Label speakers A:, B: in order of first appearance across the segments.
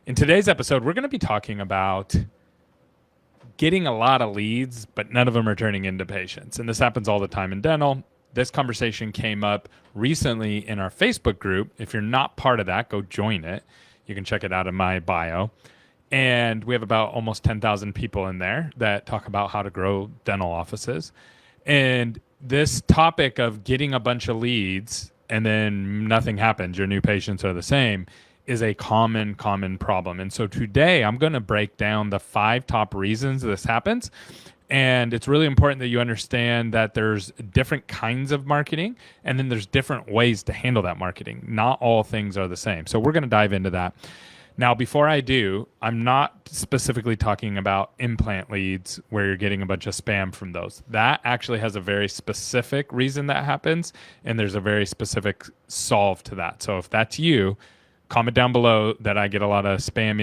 A: In today's episode, we're going to be talking about getting a lot of leads, but none of them are turning into patients. And this happens all the time in dental. This conversation came up recently in our Facebook group. If you're not part of that, go join it. You can check it out in my bio. And we have about almost 10,000 people in there that talk about how to grow dental offices. And this topic of getting a bunch of leads and then nothing happens, your new patients are the same, is a common problem. And so today I'm going to break down the 5 top reasons this happens. And it's really important that you understand that there's different kinds of marketing and then there's different ways to handle that marketing. Not all things are the same. So we're going to dive into that. Now, before I do, I'm not specifically talking about implant leads where you're getting a bunch of spam from those. That actually has a very specific reason that happens, and there's a very specific solve to that. So if that's you, comment down below that I get a lot of spam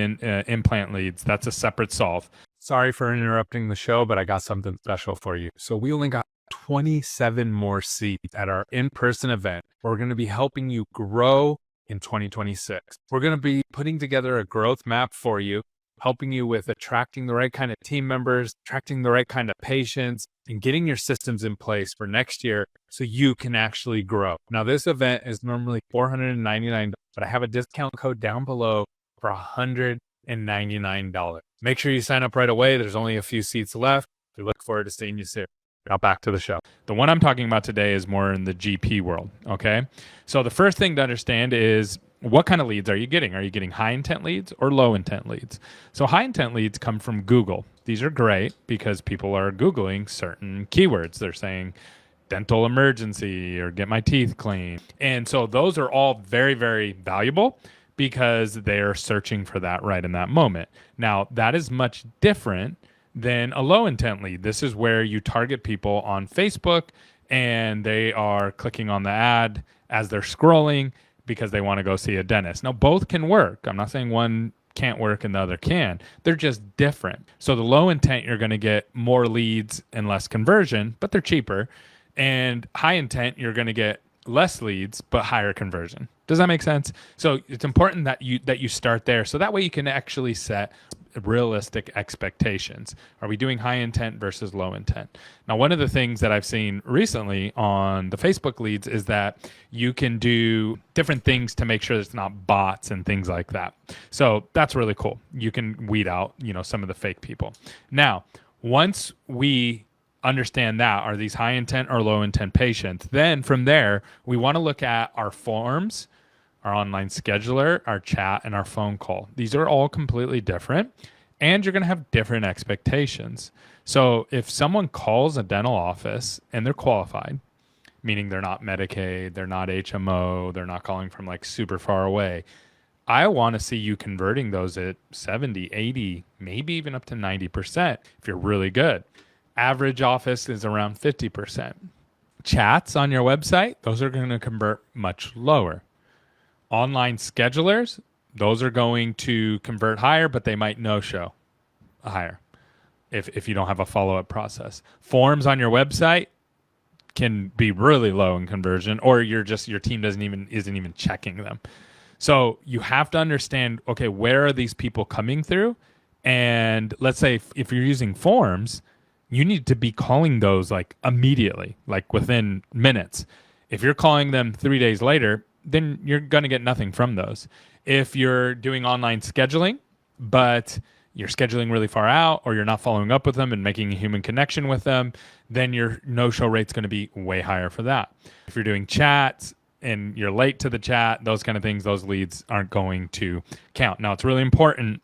A: implant leads. That's a separate solve. Sorry for interrupting the show, but I got something special for you. So we only got 27 more seats at our in-person event. We're going to be helping you grow in 2026. We're going to be putting together a growth map for you, helping you with attracting the right kind of team members, attracting the right kind of patients, and getting your systems in place for next year so you can actually grow. Now, this event is normally $499, but I have a discount code down below for $199. Make sure you sign up right away. There's only a few seats left. We look forward to seeing you soon. Now back to the show. The one I'm talking about today is more in the GP world, okay? So the first thing to understand is what kind of leads are you getting? Are you getting high intent leads or low intent leads? So high intent leads come from Google. These are great because people are Googling certain keywords. They're saying dental emergency or get my teeth clean. And so those are all very, very valuable because they're searching for that right in that moment. Now, that is much different than a low intent lead. This is where you target people on Facebook and they are clicking on the ad as they're scrolling because they want to go see a dentist. Now, both can work. I'm not saying one can't work and the other can. They're just different. So the low intent, you're going to get more leads and less conversion, but they're cheaper. And high intent, you're going to get less leads, but higher conversion. Does that make sense? So it's important that you start there. So that way you can actually set realistic expectations. Are we doing high intent versus low intent? Now, one of the things that I've seen recently on the Facebook leads is that you can do different things to make sure it's not bots and things like that. So that's really cool. You can weed out, some of the fake people. Now, once we understand that, are these high intent or low intent patients, then from there, we want to look at our forms, our online scheduler, our chat, and our phone call. These are all completely different, and you're going to have different expectations. So if someone calls a dental office and they're qualified, meaning they're not Medicaid, they're not HMO, they're not calling from like super far away, I want to see you converting those at 70, 80, maybe even up to 90% if you're really good. Average office is around 50%. Chats on your website, those are going to convert much lower. Online schedulers, those are going to convert higher, but they might no-show higher if you don't have a follow-up process. Forms on your website can be really low in conversion, or your team isn't even checking them. So you have to understand, okay, where are these people coming through? And let's say if you're using forms, you need to be calling those like immediately, like within minutes. If you're calling them 3 days later, then you're going to get nothing from those. If you're doing online scheduling, but you're scheduling really far out, or you're not following up with them and making a human connection with them, then your no-show rate's going to be way higher for that. If you're doing chats and you're late to the chat, those kind of things, those leads aren't going to count. Now, it's really important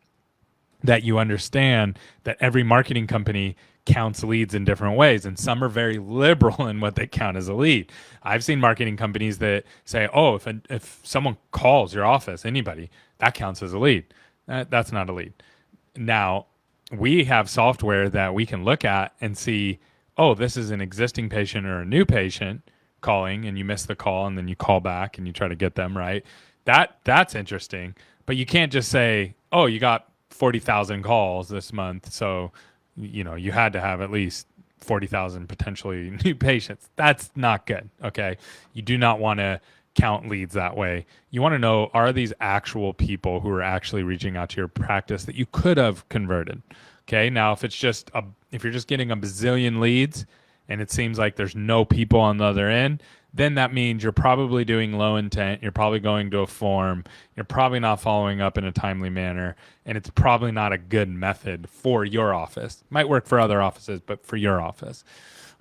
A: that you understand that every marketing company counts leads in different ways, and some are very liberal in what they count as a lead. I've seen marketing companies that say, oh, if someone calls your office, anybody, that counts as a lead. That's not a lead. Now, we have software that we can look at and see, oh, this is an existing patient or a new patient calling, and you miss the call, and then you call back and you try to get them right. That's interesting. But you can't just say, oh, you got 40,000 calls this month, so you had to have at least 40,000 potentially new patients. That's not good, okay? You do not want to count leads that way. You want to know, are these actual people who are actually reaching out to your practice that you could have converted? Okay. Now, if you're just getting a bazillion leads and it seems like there's no people on the other end, then that means you're probably doing low intent. You're probably going to a form. You're probably not following up in a timely manner. And it's probably not a good method for your office. Might work for other offices, but for your office.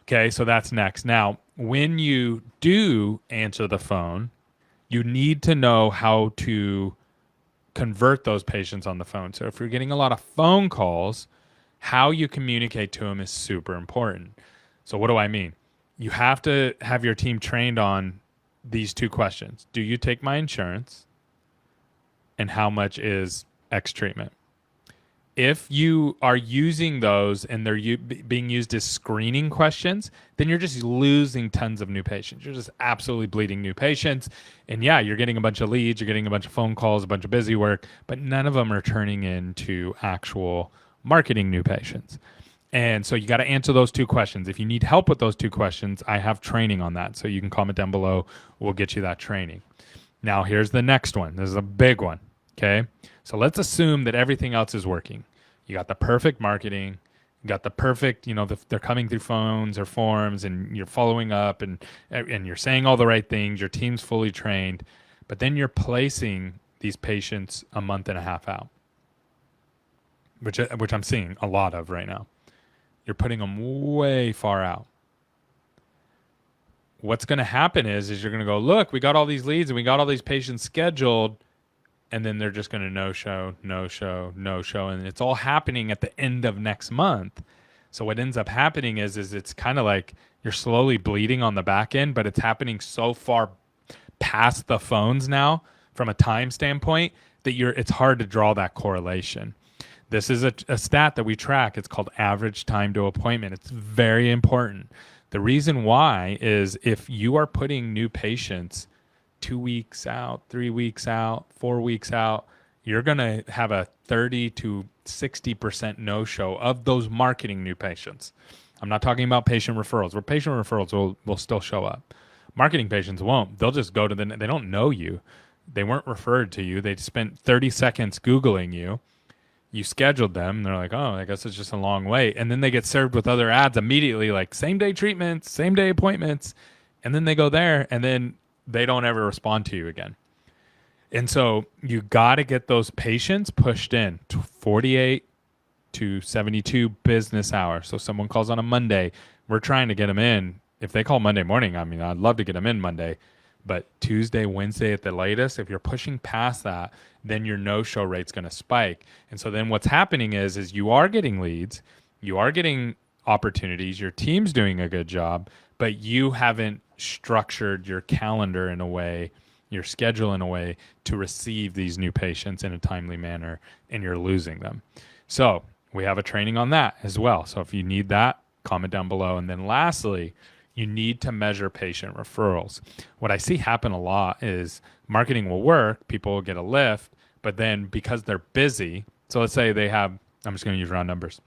A: Okay, so that's next. Now, when you do answer the phone, you need to know how to convert those patients on the phone. So if you're getting a lot of phone calls, how you communicate to them is super important. So what do I mean? You have to have your team trained on these two questions. Do you take my insurance? And how much is X treatment? If you are using those and they're being used as screening questions, then you're just losing tons of new patients. You're just absolutely bleeding new patients. And yeah, you're getting a bunch of leads, you're getting a bunch of phone calls, a bunch of busy work, but none of them are turning into actual marketing new patients. And so you got to answer those two questions. If you need help with those two questions, I have training on that. So you can comment down below. We'll get you that training. Now, here's the next one. This is a big one. Okay. So let's assume that everything else is working. You got the perfect marketing, you got the perfect, they're coming through phones or forms and you're following up and you're saying all the right things. Your team's fully trained, but then you're placing these patients a month and a half out, which I'm seeing a lot of right now. You're putting them way far out. What's going to happen is you're going to go, look, we got all these leads and we got all these patients scheduled. And then they're just going to no show. And it's all happening at the end of next month. So what ends up happening is it's kind of like you're slowly bleeding on the back end, but it's happening so far past the phones now from a time standpoint that it's hard to draw that correlation. This is a stat that we track. It's called average time to appointment. It's very important. The reason why is if you are putting new patients 2 weeks out, 3 weeks out, 4 weeks out, you're going to have a 30 to 60% no-show of those marketing new patients. I'm not talking about patient referrals. Where patient referrals will still show up. Marketing patients won't. They'll just go to they don't know you. They weren't referred to you. They spent 30 seconds Googling you. You scheduled them. They're like, oh, I guess it's just a long wait. And then they get served with other ads immediately, like same-day treatments, same-day appointments. And then they go there, and then they don't ever respond to you again. And so you got to get those patients pushed in to 48 to 72 business hours. So someone calls on a Monday, we're trying to get them in. If they call Monday morning, I mean, I'd love to get them in Monday, but Tuesday, Wednesday at the latest, if you're pushing past that, then your no-show rate's going to spike. And so then what's happening is you are getting leads, you are getting opportunities, your team's doing a good job, but you haven't structured your calendar in a way, your schedule in a way to receive these new patients in a timely manner, and you're losing them. So we have a training on that as well. So if you need that, comment down below. And then lastly, you need to measure patient referrals. What I see happen a lot is marketing will work, people will get a lift, but then because they're busy, so let's say they have, I'm just going to use round numbers,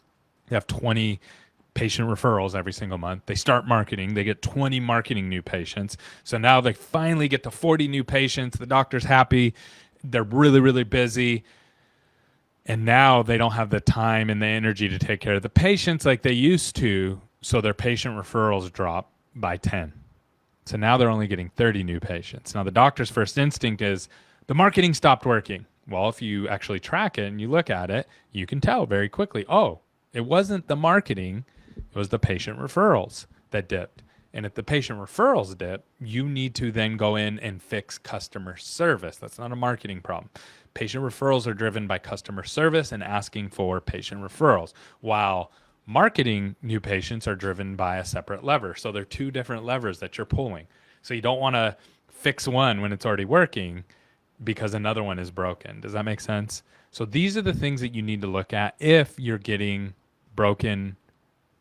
A: they have 20 patient referrals every single month. They start marketing. They get 20 marketing new patients. So now they finally get to 40 new patients. The doctor's happy. They're really, really busy. And now they don't have the time and the energy to take care of the patients like they used to. So their patient referrals drop by 10. So now they're only getting 30 new patients. Now the doctor's first instinct is the marketing stopped working. Well, if you actually track it and you look at it, you can tell very quickly, oh, it wasn't the marketing. It was the patient referrals that dipped. And if the patient referrals dip, you need to then go in and fix customer service. That's not a marketing problem. Patient referrals are driven by customer service and asking for patient referrals, while marketing new patients are driven by a separate lever. So they're two different levers that you're pulling. So you don't want to fix one when it's already working because another one is broken. Does that make sense? So these are the things that you need to look at if you're getting broken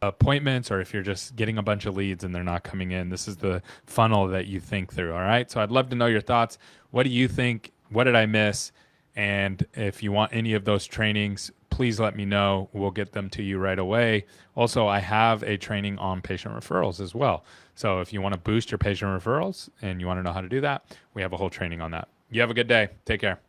A: appointments or if you're just getting a bunch of leads and they're not coming in. This is the funnel that you think through. All right. So I'd love to know your thoughts. What do you think? What did I miss? And if you want any of those trainings, please please let me know. We'll get them to you right away. Also, I have a training on patient referrals as well. So if you want to boost your patient referrals and you want to know how to do that, we have a whole training on that. You have a good day. Take care.